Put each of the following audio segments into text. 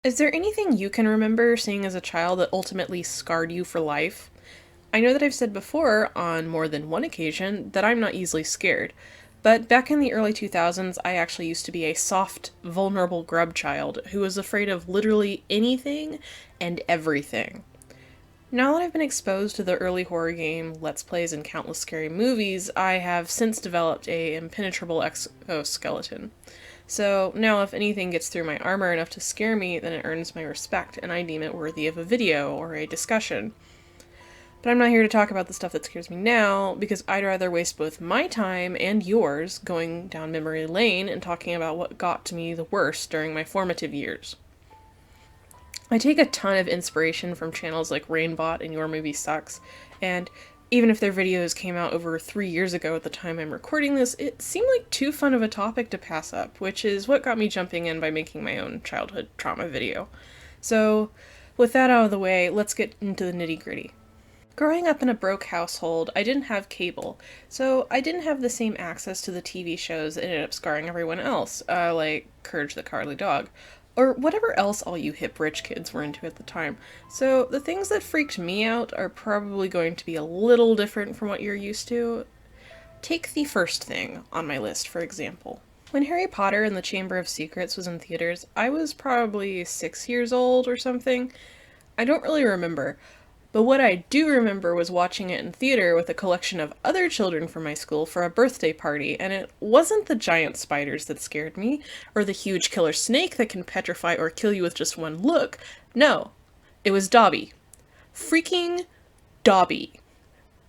Is there anything you can remember seeing as a child that ultimately scarred you for life? I know that I've said before, on more than one occasion, that I'm not easily scared. But back in the early 2000s, I actually used to be a soft, vulnerable grub child who was afraid of literally anything and everything. Now that I've been exposed to the early horror game, Let's Plays, and countless scary movies, I have since developed a impenetrable exoskeleton. So now if anything gets through my armor enough to scare me, then it earns my respect, and I deem it worthy of a video or a discussion. But I'm not here to talk about the stuff that scares me now, because I'd rather waste both my time and yours going down memory lane and talking about what got to me the worst during my formative years. I take a ton of inspiration from channels like Rainbot and Your Movie Sucks, and even if their videos came out over 3 years ago at the time I'm recording this, it seemed like too fun of a topic to pass up, which is what got me jumping in by making my own childhood trauma video. So, with that out of the way, let's get into the nitty gritty. Growing up in a broke household, I didn't have cable, so I didn't have the same access to the TV shows that ended up scarring everyone else, like Courage the Cowardly Dog, or whatever else all you hip rich kids were into at the time. So the things that freaked me out are probably going to be a little different from what you're used to. Take the first thing on my list, for example. When Harry Potter and the Chamber of Secrets was in theaters, I was probably 6 years old or something. I don't really remember, but what I do remember was watching it in theater with a collection of other children from my school for a birthday party, and it wasn't the giant spiders that scared me, or the huge killer snake that can petrify or kill you with just one look. No, it was Dobby. Freaking Dobby.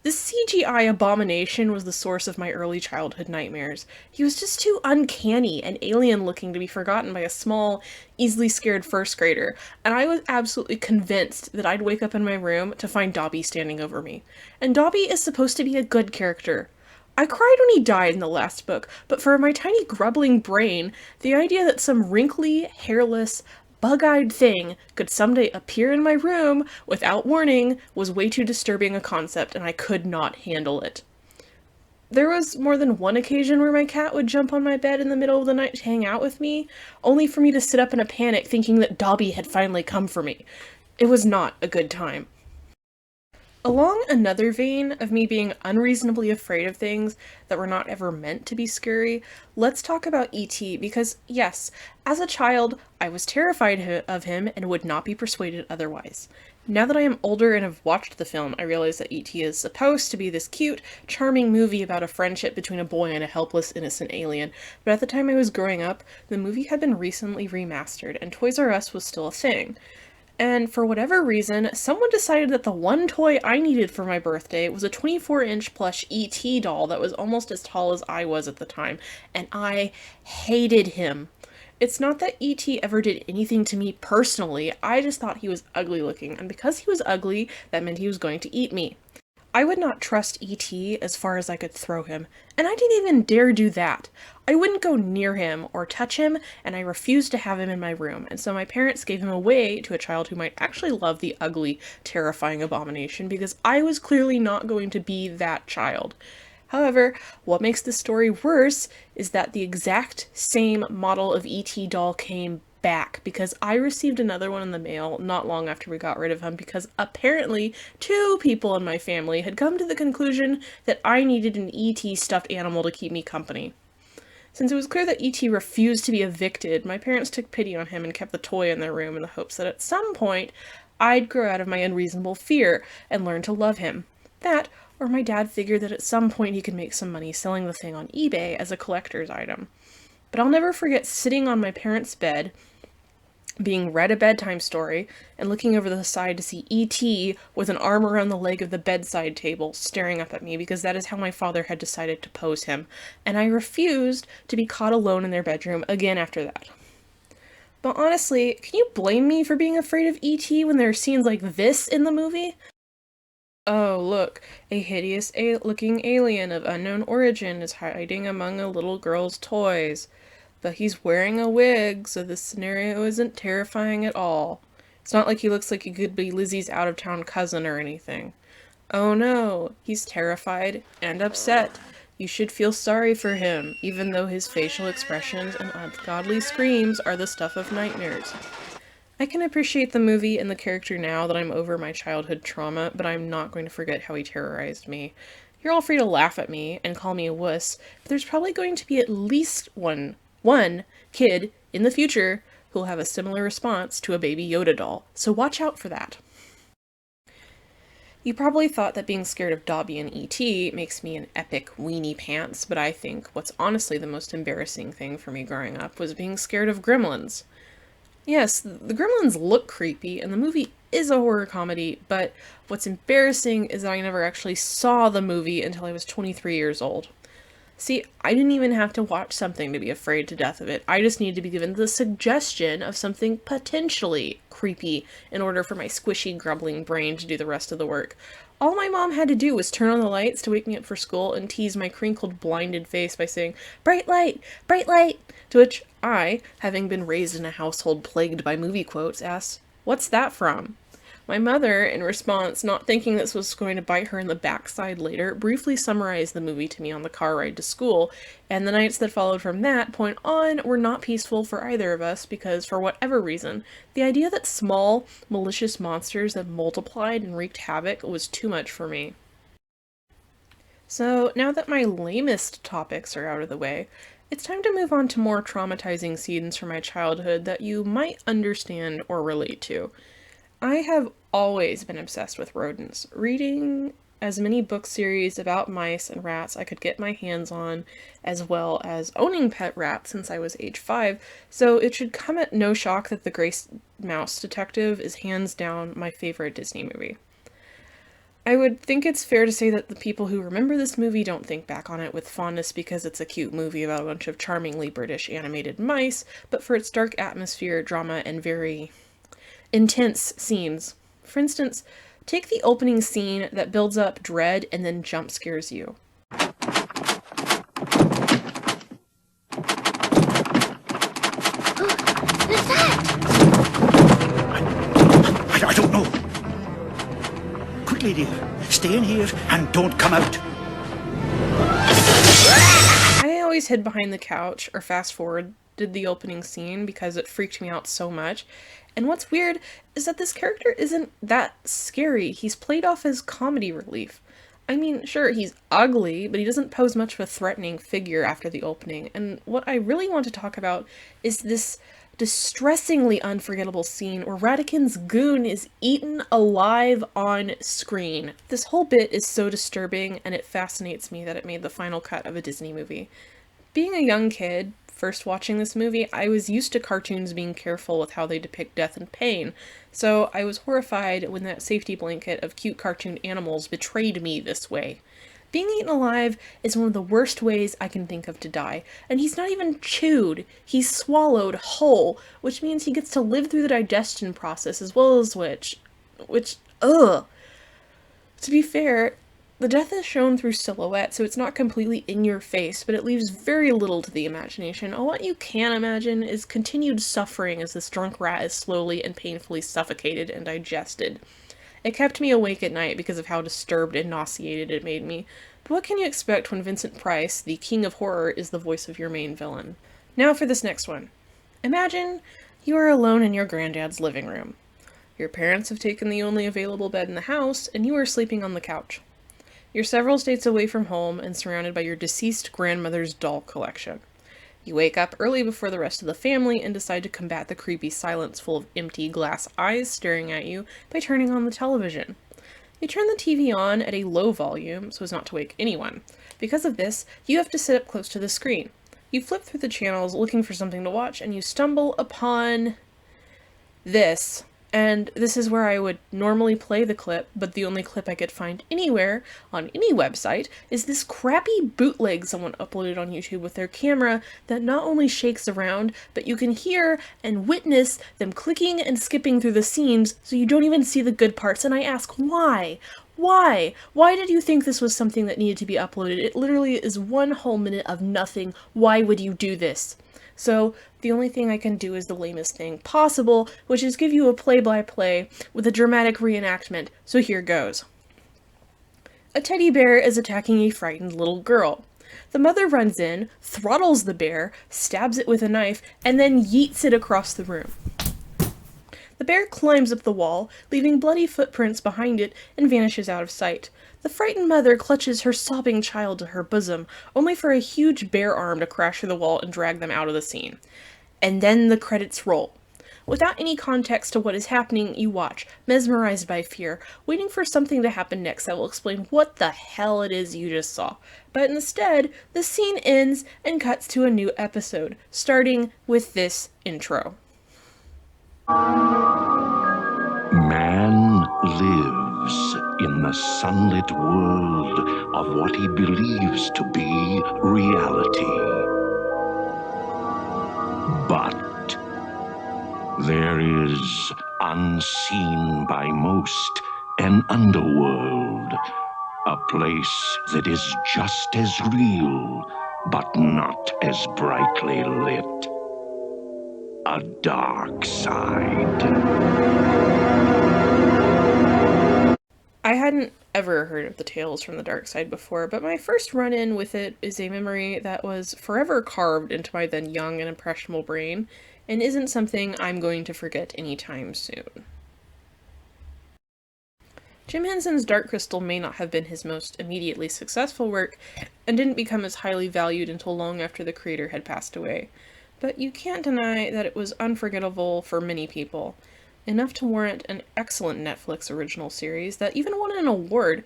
This CGI abomination was the source of my early childhood nightmares. He was just too uncanny and alien looking to be forgotten by a small, easily scared first grader, and I was absolutely convinced that I'd wake up in my room to find Dobby standing over me. And Dobby is supposed to be a good character. I cried when he died in the last book, but for my tiny grubbling brain, the idea that some wrinkly, hairless, bug-eyed thing could someday appear in my room without warning was way too disturbing a concept, and I could not handle it. There was more than one occasion where my cat would jump on my bed in the middle of the night to hang out with me, only for me to sit up in a panic thinking that Dobby had finally come for me. It was not a good time. Along another vein of me being unreasonably afraid of things that were not ever meant to be scary, let's talk about E.T. because, yes, as a child, I was terrified of him and would not be persuaded otherwise. Now that I am older and have watched the film, I realize that E.T. is supposed to be this cute, charming movie about a friendship between a boy and a helpless, innocent alien, but at the time I was growing up, the movie had been recently remastered, and Toys R Us was still a thing. And for whatever reason, someone decided that the one toy I needed for my birthday was a 24-inch plush E.T. doll that was almost as tall as I was at the time, and I hated him. It's not that E.T. ever did anything to me personally, I just thought he was ugly looking, and because he was ugly, that meant he was going to eat me. I would not trust E.T. as far as I could throw him, and I didn't even dare do that. I wouldn't go near him or touch him, and I refused to have him in my room, and so my parents gave him away to a child who might actually love the ugly, terrifying abomination because I was clearly not going to be that child. However, what makes this story worse is that the exact same model of E.T. doll came back because I received another one in the mail not long after we got rid of him because apparently two people in my family had come to the conclusion that I needed an E.T. stuffed animal to keep me company. Since it was clear that E.T. refused to be evicted, my parents took pity on him and kept the toy in their room in the hopes that at some point I'd grow out of my unreasonable fear and learn to love him. That, or my dad figured that at some point he could make some money selling the thing on eBay as a collector's item. But I'll never forget sitting on my parents' bed, being read a bedtime story, and looking over the side to see E.T. with an arm around the leg of the bedside table, staring up at me because that is how my father had decided to pose him, and I refused to be caught alone in their bedroom again after that. But honestly, can you blame me for being afraid of E.T. when there are scenes like this in the movie? Oh, look, a hideous looking alien of unknown origin is hiding among a little girl's toys. But he's wearing a wig, so this scenario isn't terrifying at all. It's not like he looks like he could be Lizzie's out-of-town cousin or anything. Oh no, he's terrified and upset. You should feel sorry for him, even though his facial expressions and ungodly screams are the stuff of nightmares. I can appreciate the movie and the character now that I'm over my childhood trauma, but I'm not going to forget how he terrorized me. You're all free to laugh at me and call me a wuss, but there's probably going to be at least one kid in the future who'll have a similar response to a baby Yoda doll, so watch out for that. You probably thought that being scared of Dobby and E.T. makes me an epic weenie pants, but I think what's honestly the most embarrassing thing for me growing up was being scared of Gremlins. Yes, the Gremlins look creepy, and the movie is a horror comedy, but what's embarrassing is that I never actually saw the movie until I was 23 years old. See, I didn't even have to watch something to be afraid to death of it. I just needed to be given the suggestion of something potentially creepy in order for my squishy, grumbling brain to do the rest of the work. All my mom had to do was turn on the lights to wake me up for school and tease my crinkled, blinded face by saying, "Bright light! Bright light!" To which I, having been raised in a household plagued by movie quotes, asked, "What's that from?" My mother, in response, not thinking this was going to bite her in the backside later, briefly summarized the movie to me on the car ride to school, and the nights that followed from that point on were not peaceful for either of us because, for whatever reason, the idea that small, malicious monsters that multiplied and wreaked havoc was too much for me. So, now that my lamest topics are out of the way, it's time to move on to more traumatizing scenes from my childhood that you might understand or relate to. I have always been obsessed with rodents, reading as many book series about mice and rats I could get my hands on, as well as owning pet rats since I was age 5, so it should come at no shock that The Gray Mouse Detective is hands down my favorite Disney movie. I would think it's fair to say that the people who remember this movie don't think back on it with fondness because it's a cute movie about a bunch of charmingly British animated mice, but for its dark atmosphere, drama, and very intense scenes. For instance, take the opening scene that builds up dread and then jump scares you. Who's that? I don't know. Quickly, dear. Stay in here and don't come out. I always hid behind the couch or fast forwarded the opening scene because it freaked me out so much. And what's weird is that this character isn't that scary. He's played off as comedy relief. I mean, sure, he's ugly, but he doesn't pose much of a threatening figure after the opening. And what I really want to talk about is this distressingly unforgettable scene where Ratigan's goon is eaten alive on screen. This whole bit is so disturbing, and it fascinates me that it made the final cut of a Disney movie. Being a young kid, first watching this movie, I was used to cartoons being careful with how they depict death and pain, so I was horrified when that safety blanket of cute cartoon animals betrayed me this way. Being eaten alive is one of the worst ways I can think of to die, and he's not even chewed, he's swallowed whole, which means he gets to live through the digestion process as well as ugh. To be fair, the death is shown through silhouette, so it's not completely in your face, but it leaves very little to the imagination. All what you can imagine is continued suffering as this drunk rat is slowly and painfully suffocated and digested. It kept me awake at night because of how disturbed and nauseated it made me. But what can you expect when Vincent Price, the king of horror, is the voice of your main villain? Now for this next one. Imagine you are alone in your granddad's living room. Your parents have taken the only available bed in the house, and you are sleeping on the couch. You're several states away from home and surrounded by your deceased grandmother's doll collection. You wake up early before the rest of the family and decide to combat the creepy silence full of empty glass eyes staring at you by turning on the television. You turn the TV on at a low volume so as not to wake anyone. Because of this, you have to sit up close to the screen. You flip through the channels looking for something to watch and you stumble upon this. And this is where I would normally play the clip, but the only clip I could find anywhere on any website is this crappy bootleg someone uploaded on YouTube with their camera that not only shakes around, but you can hear and witness them clicking and skipping through the scenes so you don't even see the good parts. And I ask, why? Why? Why did you think this was something that needed to be uploaded? It literally is 1 whole minute of nothing. Why would you do this? So the only thing I can do is the lamest thing possible, which is give you a play-by-play with a dramatic reenactment. So here goes. A teddy bear is attacking a frightened little girl. The mother runs in, throttles the bear, stabs it with a knife, and then yeets it across the room. The bear climbs up the wall, leaving bloody footprints behind it, and vanishes out of sight. The frightened mother clutches her sobbing child to her bosom, only for a huge bear arm to crash through the wall and drag them out of the scene. And then the credits roll. Without any context to what is happening, you watch, mesmerized by fear, waiting for something to happen next that will explain what the hell it is you just saw. But instead, the scene ends and cuts to a new episode, starting with this intro. Man lives in the sunlit world of what he believes to be reality. But there is, unseen by most, an underworld, a place that is just as real, but not as brightly lit. A dark side. I hadn't ever heard of the Tales from the Dark Side before, but my first run-in with it is a memory that was forever carved into my then young and impressionable brain, and isn't something I'm going to forget anytime soon. Jim Henson's Dark Crystal may not have been his most immediately successful work, and didn't become as highly valued until long after the creator had passed away, but you can't deny that it was unforgettable for many people, enough to warrant an excellent Netflix original series that even won an award,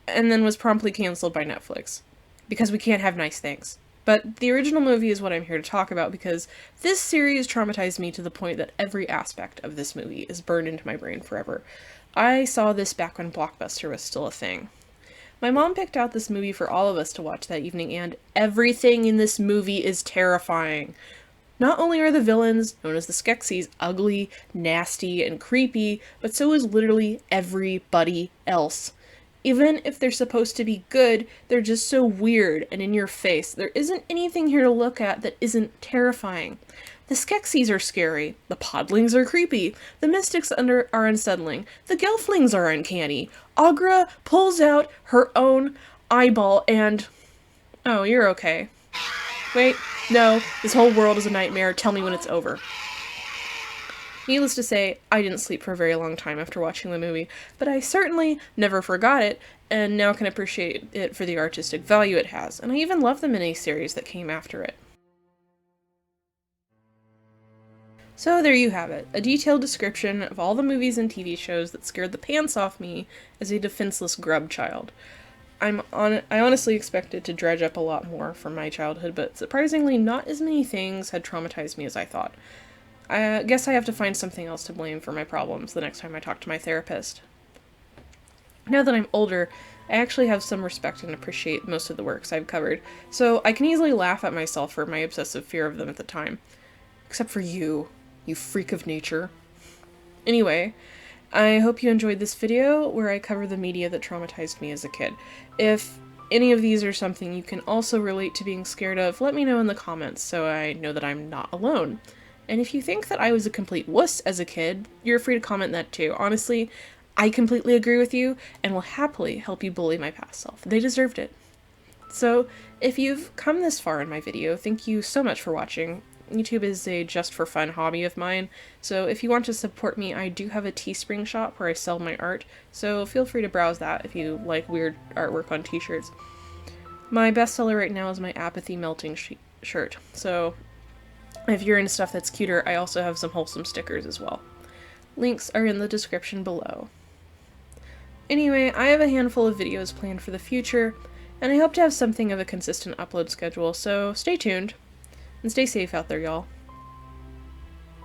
and then was promptly cancelled by Netflix, because we can't have nice things. But the original movie is what I'm here to talk about, because this series traumatized me to the point that every aspect of this movie is burned into my brain forever. I saw this back when Blockbuster was still a thing. My mom picked out this movie for all of us to watch that evening, and everything in this movie is terrifying. Not only are the villains, known as the Skeksis, ugly, nasty, and creepy, but so is literally everybody else. Even if they're supposed to be good, they're just so weird and in your face. There isn't anything here to look at that isn't terrifying. The Skeksis are scary, the Podlings are creepy, the Mystics are unsettling, the Gelflings are uncanny, Agra pulls out her own eyeball and... Oh, you're okay. Wait, no, this whole world is a nightmare, tell me when it's over. Needless to say, I didn't sleep for a very long time after watching the movie, but I certainly never forgot it, and now can appreciate it for the artistic value it has, and I even love the miniseries that came after it. So there you have it, a detailed description of all the movies and TV shows that scared the pants off me as a defenseless grub child. I honestly expected to dredge up a lot more from my childhood, but surprisingly not as many things had traumatized me as I thought. I guess I have to find something else to blame for my problems the next time I talk to my therapist. Now that I'm older, I actually have some respect and appreciate most of the works I've covered, so I can easily laugh at myself for my obsessive fear of them at the time. Except for you freak of nature. Anyway, I hope you enjoyed this video where I cover the media that traumatized me as a kid. If any of these are something you can also relate to being scared of, let me know in the comments so I know that I'm not alone. And if you think that I was a complete wuss as a kid, you're free to comment that too. Honestly, I completely agree with you and will happily help you bully my past self. They deserved it. So, if you've come this far in my video, thank you so much for watching. YouTube is a just-for-fun hobby of mine, so if you want to support me, I do have a Teespring shop where I sell my art, so feel free to browse that if you like weird artwork on t-shirts. My bestseller right now is my Apathy Melting shirt, so if you're into stuff that's cuter, I also have some wholesome stickers as well. Links are in the description below. Anyway, I have a handful of videos planned for the future, and I hope to have something of a consistent upload schedule, so stay tuned, and stay safe out there, y'all.